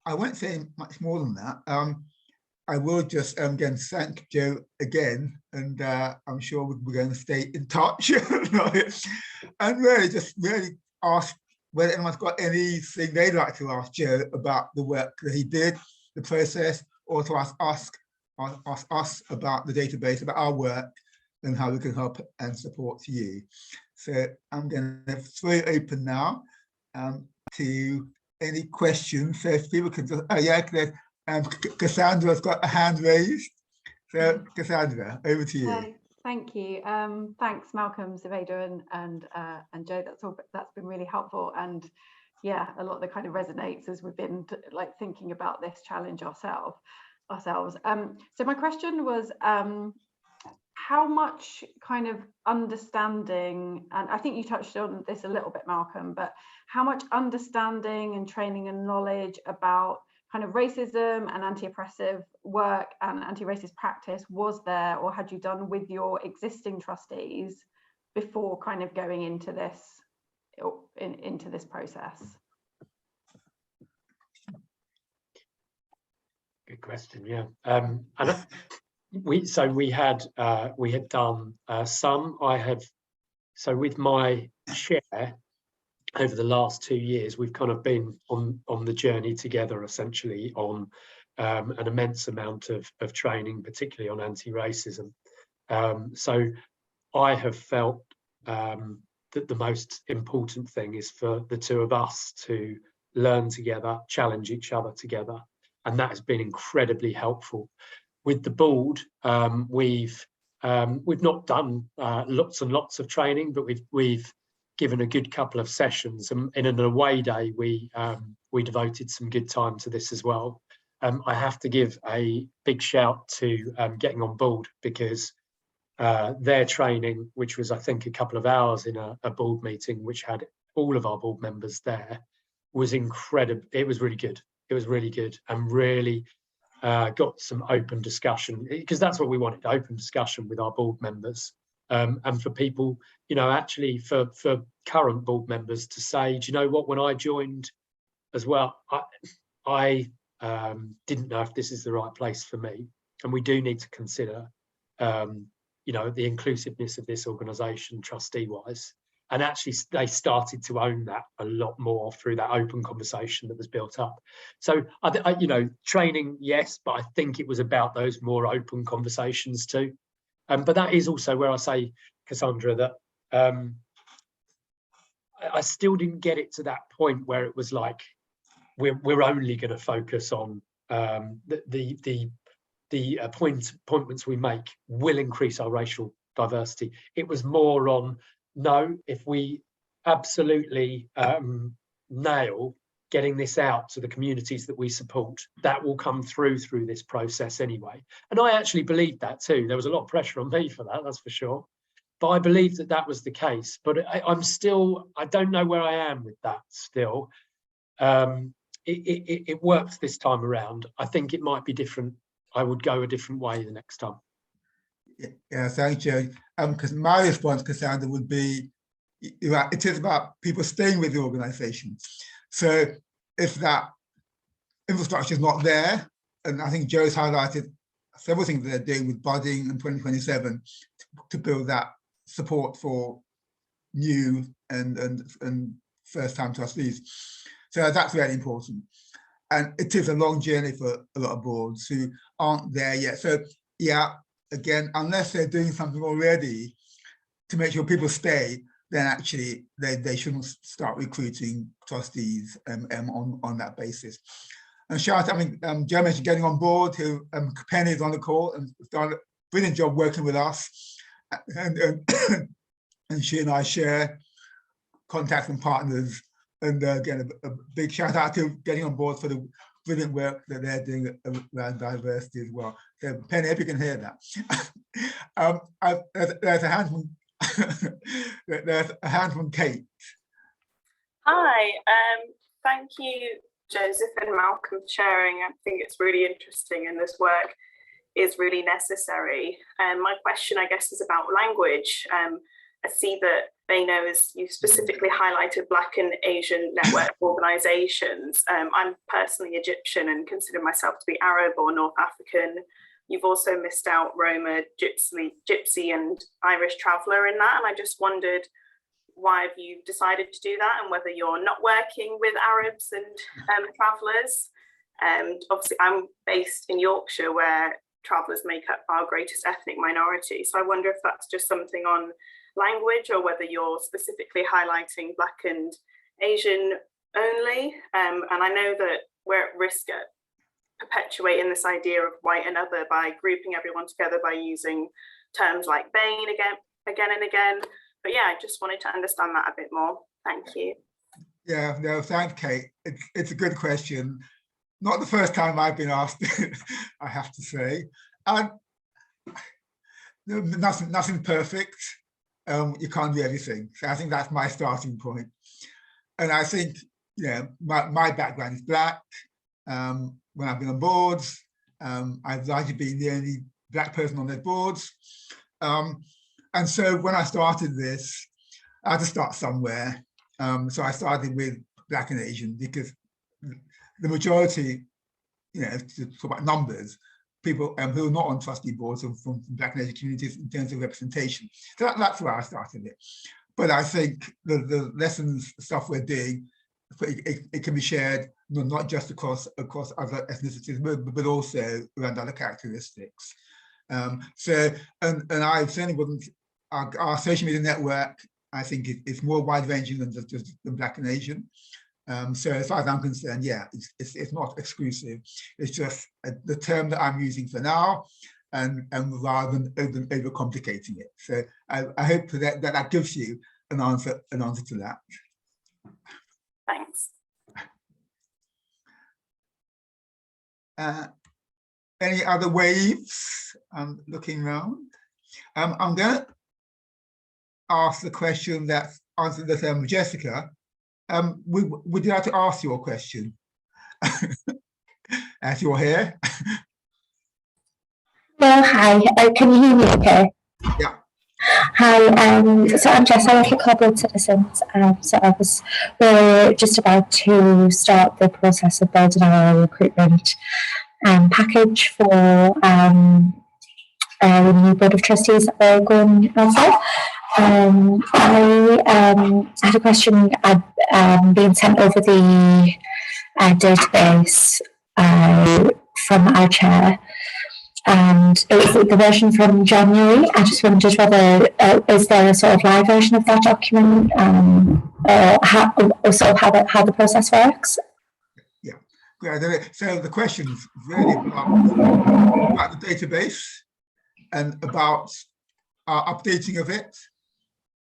I won't say much more than that. I will just again thank Joe again, and I'm sure we're going to stay in touch. And really just ask whether anyone's got anything they'd like to ask Joe about the work that he did, the process, or to ask us about the database, about our work, and how we can help and support you. So I'm going to throw it open now to any questions. So if people can just, Cassandra's got a hand raised. So Cassandra, over to you. Thank you. Thanks, Malcolm, Zubeda, and Joe. That's been really helpful. And yeah, a lot of the kind of resonates as we've been like thinking about this challenge ourselves. So my question was, how much kind of understanding, and I think you touched on this a little bit, Malcolm, but how much understanding and training and knowledge about kind of racism and anti-oppressive work and anti-racist practice was there, or had you done with your existing trustees before kind of going into this process? Good question. Yeah, and we had done some. So with my chair over the last 2 years, we've kind of been on the journey together, essentially on an immense amount of training, particularly on anti-racism. So I have felt that the most important thing is for the two of us to learn together, challenge each other together, and that has been incredibly helpful. With the board, we've not done lots and lots of training, but we've given a good couple of sessions, and in an away day we devoted some good time to this as well. I have to give a big shout to Getting On Board, because their training, which was I think a couple of hours in a board meeting, which had all of our board members there, was incredible. It was really good. It was really good, and really got some open discussion, because that's what we wanted, open discussion with our board members. And for people, you know, actually for current board members to say, do you know what, when I joined as well, I didn't know if this is the right place for me. And we do need to consider, you know, the inclusiveness of this organisation trustee-wise. And actually they started to own that a lot more through that open conversation that was built up. So, you know, training, yes, but I think it was about those more open conversations too. But that is also where I say, Cassandra, that I still didn't get it to that point where it was like we're only going to focus on the appointments we make will increase our racial diversity. It was more on, no, if we absolutely nail getting this out to the communities that we support, that will come through this process anyway. And I actually believed that too. There was a lot of pressure on me for that, that's for sure. But I believed that that was the case. But I don't know where I am with that still. It worked this time around. I think it might be different. I would go a different way the next time. Yeah, thank you. Because my response, Cassandra, would be, it is about people staying with the organisation. So if that infrastructure is not there, and I think Joe's highlighted several things they're doing with budding and 2027 to build that support for new and first-time trustees. So that's very important. And it is a long journey for a lot of boards who aren't there yet. So yeah, again, unless they're doing something already to make sure people stay, then actually they shouldn't start recruiting trustees on that basis. And shout out, I mean, Joe mentioned Getting On Board, who Penny is on the call and has done a brilliant job working with us. And she and I share contacts and partners. And again, a big shout out to Getting On Board for the brilliant work that they're doing around diversity as well. So Penny, if you can hear that. There's a hand from there's a hand from Kate. Hi, thank you, Joseph and Malcolm, for sharing. I think it's really interesting and this work is really necessary. My question, I guess, is about language. I see that Beno, is you specifically highlighted Black and Asian network organisations. I'm personally Egyptian and consider myself to be Arab or North African. You've also missed out Roma, Gypsy and Irish traveller in that. And I just wondered, why have you decided to do that, and whether you're not working with Arabs and travellers? And obviously I'm based in Yorkshire, where travellers make up our greatest ethnic minority. So I wonder if that's just something on language, or whether you're specifically highlighting Black and Asian only. And I know that we're at risk at perpetuating this idea of white and other by grouping everyone together by using terms like BAME again and again. But yeah, I just wanted to understand that a bit more. Thank you. Yeah, no, thanks, Kate. It's a good question. Not the first time I've been asked, I have to say. Nothing perfect. You can't do everything. So I think that's my starting point. And I think, my background is Black. When I've been on boards, I've largely been the only Black person on their boards. And so when I started this, I had to start somewhere. So I started with Black and Asian, because the majority, to talk about numbers, people who are not on trustee boards are from Black and Asian communities in terms of representation. So that's where I started it. But I think the lessons, stuff we're doing, it can be shared not just across other ethnicities, but also around other characteristics. So I certainly wouldn't. Our social media network, I think, is more wide-ranging than just Black and Asian. So as far as I'm concerned, yeah, it's not exclusive. It's just the term that I'm using for now, and rather than overcomplicating it. So I hope that gives you an answer to that. Thanks. Any other waves? I'm looking around. I'm going to ask the question that's answered the term, Jessica. Would you like to ask your question as you're here? Well, hi. Can you hear me okay? Yeah. Hi, so I'm Jess, I work at Corporate Citizens. We're just about to start the process of building our recruitment package for the new Board of Trustees that we're going for. I had a question being sent over the database from our chair, and it was the version from January. I just wondered whether is there a sort of live version of that document, or how the process works? Yeah, great. So the question is really about the database and about our updating of it,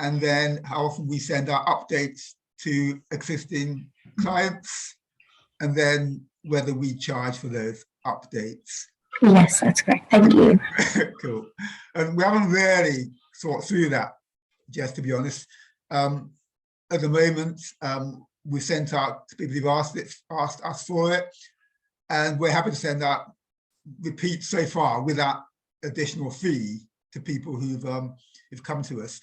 and then how often we send our updates to existing clients, and then whether we charge for those updates. Yes, that's correct. Thank you. Cool. And we haven't really thought through that, just to be honest. At the moment, we sent out to people who've asked us for it, and we're happy to send out repeats so far without additional fee to people who've come to us.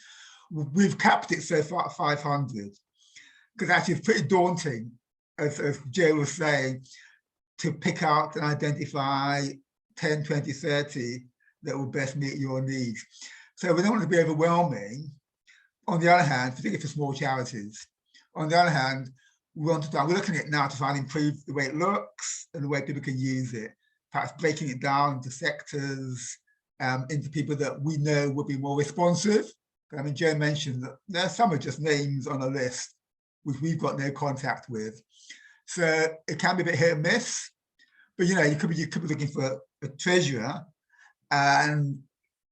We've capped it so far at 500, because actually it's pretty daunting, as Joe was saying, to pick out and identify 10, 20, 30 that will best meet your needs. So we don't want to be overwhelming. On the other hand, particularly for small charities, on the other hand, we're looking at it now to try and improve the way it looks and the way people can use it, perhaps breaking it down into sectors, into people that we know will be more responsive. I mean, Joe mentioned that there are some are just names on a list which we've got no contact with. So it can be a bit hit and miss, but you could be looking for a treasurer, and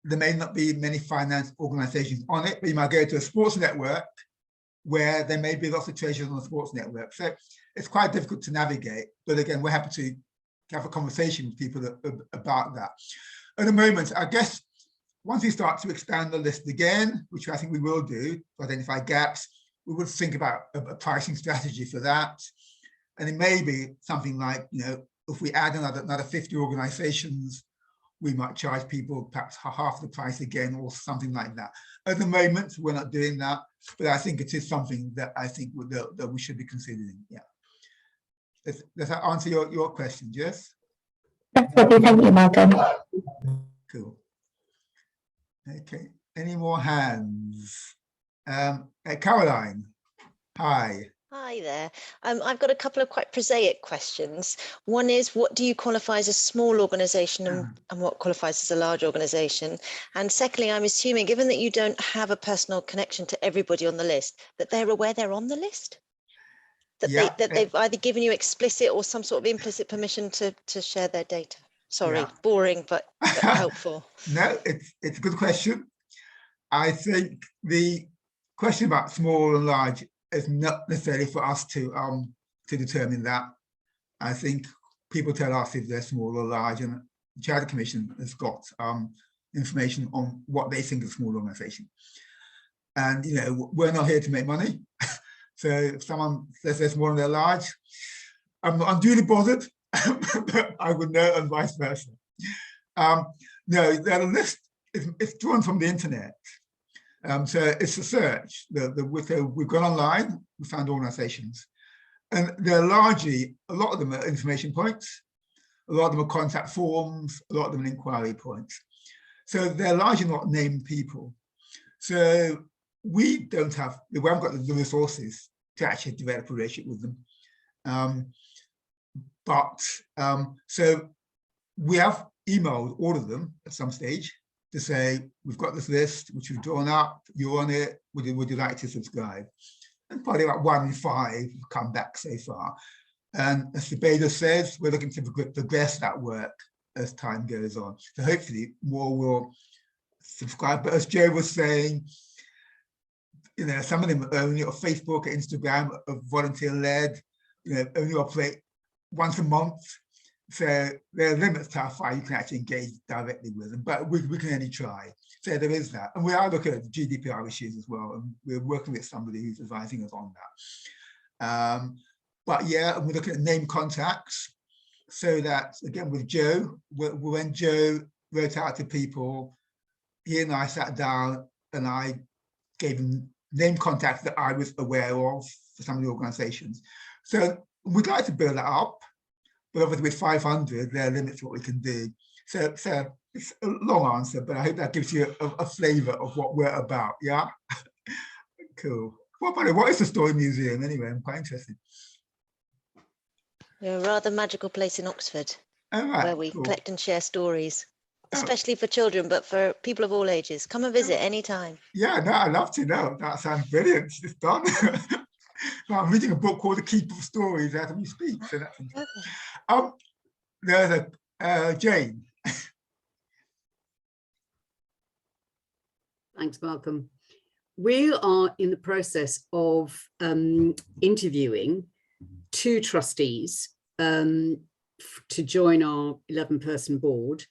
there may not be many finance organizations on it, but you might go to a sports network where there may be lots of treasurers on the sports network. So it's quite difficult to navigate, but again, we're happy to have a conversation with people about that. At the moment, I guess, once we start to expand the list again, which I think we will do to identify gaps, we would think about a pricing strategy for that. And it may be something like, if we add another 50 organizations we might charge people perhaps half the price again or something like that. At the moment, we're not doing that, but I think it is something that I think that we should be considering. Yeah. Does that answer your question, Jess? That's lovely. Thank you, Malcolm. Cool. Okay. Any more hands? Caroline. Hi. Hi there. I've got a couple of quite prosaic questions. One is, what do you qualify as a small organisation and what qualifies as a large organisation? And secondly, I'm assuming, given that you don't have a personal connection to everybody on the list, that they're aware they're on the list? That, they've either given you explicit or some sort of implicit permission to share their data? Sorry, boring, but helpful. No, it's a good question. I think the question about small and large is not necessarily for us to determine that. I think people tell us if they're small or large, and the Charter Commission has got information on what they think is a small organisation. And we're not here to make money. So if someone says they're small and they're large, I'm not unduly bothered, but I would know, and vice versa. No, the list is drawn from the internet. So it's a search. We've gone online, we found organizations, and they're largely, a lot of them are information points, a lot of them are contact forms, a lot of them are inquiry points. So they're largely not named people. So we haven't got the resources to actually develop a relationship with them. So we have emailed all of them at some stage to say, we've got this list, which we've drawn up, you're on it, would you like to subscribe? And probably about 1 in 5 have come back so far. And as the beta says, we're looking to progress that work as time goes on. So hopefully more will subscribe. But as Joe was saying, some of them are only on Facebook or Instagram, are volunteer-led, only operate once a month. So there are limits to how far you can actually engage directly with them, but we can only try. So there is that. And we are looking at GDPR issues as well, and we're working with somebody who's advising us on that. But yeah, and we're looking at name contacts, so that, again, with Joe, when Joe wrote out to people, he and I sat down and I gave him name contacts that I was aware of for some of the organizations. So we'd like to build that up, but obviously with 500, there are limits to what we can do. So it's a long answer, but I hope that gives you a flavour of what we're about, yeah? Cool. What is the Story Museum anyway? I'm quite interested. We're a rather magical place in Oxford, where we collect and share stories, especially for children, but for people of all ages. Come and visit anytime. Yeah, no, I'd love to know. That sounds brilliant. It's done. I'm reading a book called The Keeper of Stories as we speak, so that's interesting. There's Jane. Thanks, Malcolm. We are in the process of interviewing 2 trustees to join our 11-person board,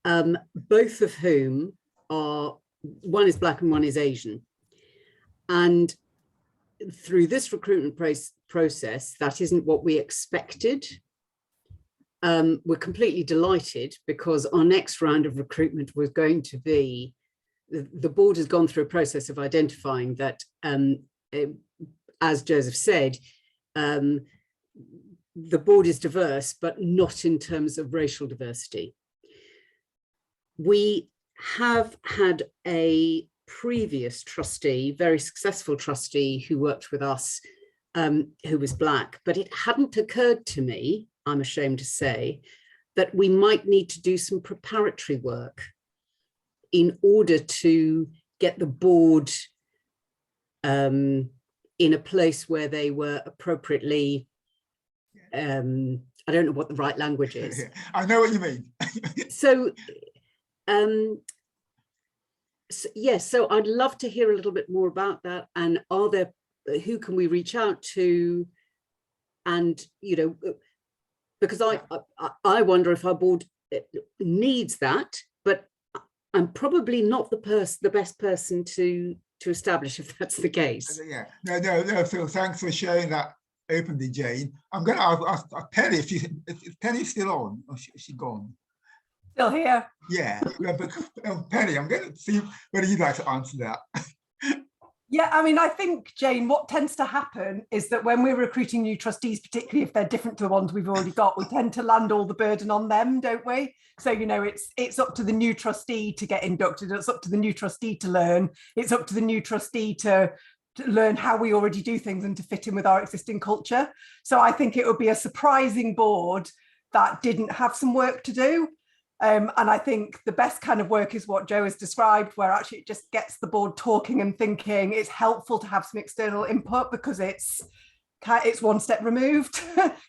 both of whom are, one is Black and one is Asian. And through this recruitment process, that isn't what we expected. We're completely delighted because our next round of recruitment was going to be, the board has gone through a process of identifying that, as Joseph said, the board is diverse, but not in terms of racial diversity. We have had a previous trustee, very successful trustee, who worked with us, who was Black, but it hadn't occurred to me, I'm ashamed to say, that we might need to do some preparatory work in order to get the board in a place where they were appropriately, I don't know what the right language is. I know what you mean. So, yes, so I'd love to hear a little bit more about that. And are there, who can we reach out to? And, because I wonder if our board needs that, but I'm probably not the best person to establish if that's the case. Yeah, no, Phil, thanks for sharing that openly, Jane. I'm going to ask Penny, if Penny's still on, or is she gone? Still here. Yeah, but Penny, I'm going to see whether you'd like to answer that. Yeah, I mean, I think, Jane, what tends to happen is that when we're recruiting new trustees, particularly if they're different to the ones we've already got, we tend to land all the burden on them, don't we? So, you know, it's up to the new trustee to get inducted. It's up to the new trustee to learn. It's up to the new trustee to learn how we already do things and to fit in with our existing culture. So I think it would be a surprising board that didn't have some work to do. And I think the best kind of work is what Jo has described, where actually it just gets the board talking and thinking. It's helpful to have some external input because it's one step removed.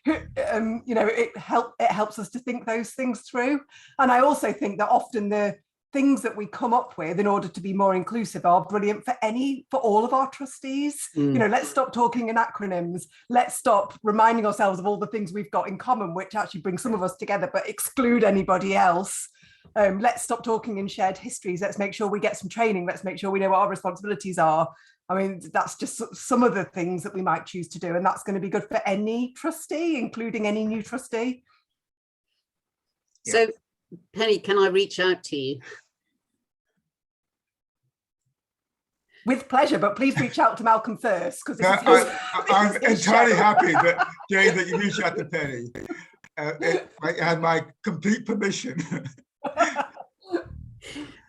You know, it helps us to think those things through. And I also think that often the things that we come up with in order to be more inclusive are brilliant for all of our trustees. You know, let's stop talking in acronyms. Let's stop reminding ourselves of all the things we've got in common, which actually bring some of us together, but exclude anybody else. Let's stop talking in shared histories. Let's make sure we get some training. Let's make sure we know what our responsibilities are. I mean, that's just some of the things that we might choose to do. And that's going to be good for any trustee, including any new trustee. So, Penny, can I reach out to you? With pleasure, but please reach out to Malcolm first, because I'm entirely happy that, Jane, that you reached out to Penny. I had my complete permission.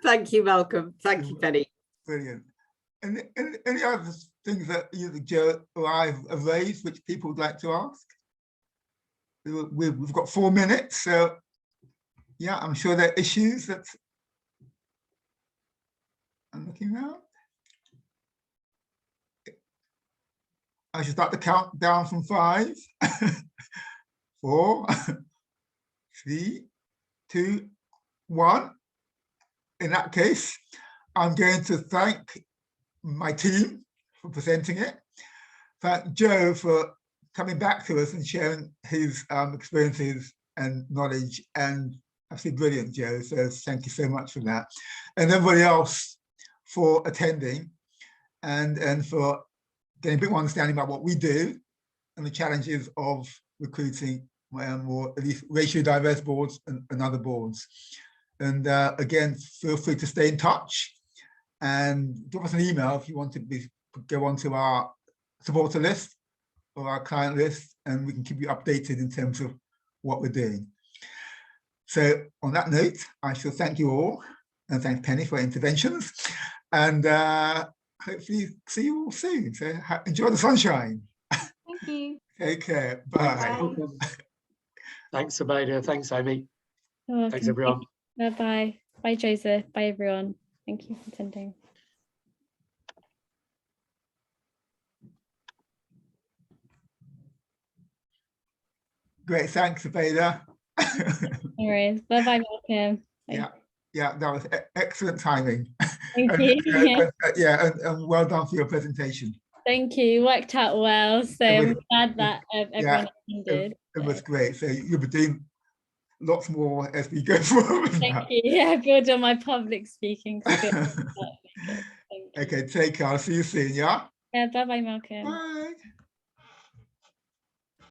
Thank you, Malcolm. Thank you, Penny. Brilliant. And any other things that either Jo or I have raised which people would like to ask? We've got 4 minutes, so yeah, I'm sure there are issues that I'm looking at. I should start the count down from 5, 4, 3, 2, 1. In that case, I'm going to thank my team for presenting it. Thank Jo for coming back to us and sharing his experiences and knowledge, and absolutely brilliant, Jo. So thank you so much for that. And everybody else for attending and for getting a bit more understanding about what we do and the challenges of recruiting more at least racially diverse boards and other boards. And again, feel free to stay in touch and drop us an email if you want to go onto our supporter list or our client list, and we can keep you updated in terms of what we're doing. So on that note, I shall thank you all and thank Penny for interventions, and hopefully see you all soon. So enjoy the sunshine. Thank you. Take care. Bye. Bye. Thanks, Abeda. Thanks, Amy. You're Thanks, welcome. everyone. Bye-bye. Bye, Joseph. Bye, everyone. Thank you for attending. Great, thanks, Abeda. No worries. Bye-bye, Malcolm. Bye. Yeah, that was excellent timing. Thank you. And well done for your presentation. Thank you. Worked out well. So I'm glad that everyone attended. It was great. So you'll be doing lots more as we go forward. Thank you. Yeah, build on my public speaking skills. Okay, take care. I'll see you soon, yeah? Yeah, bye-bye, Malcolm. Bye.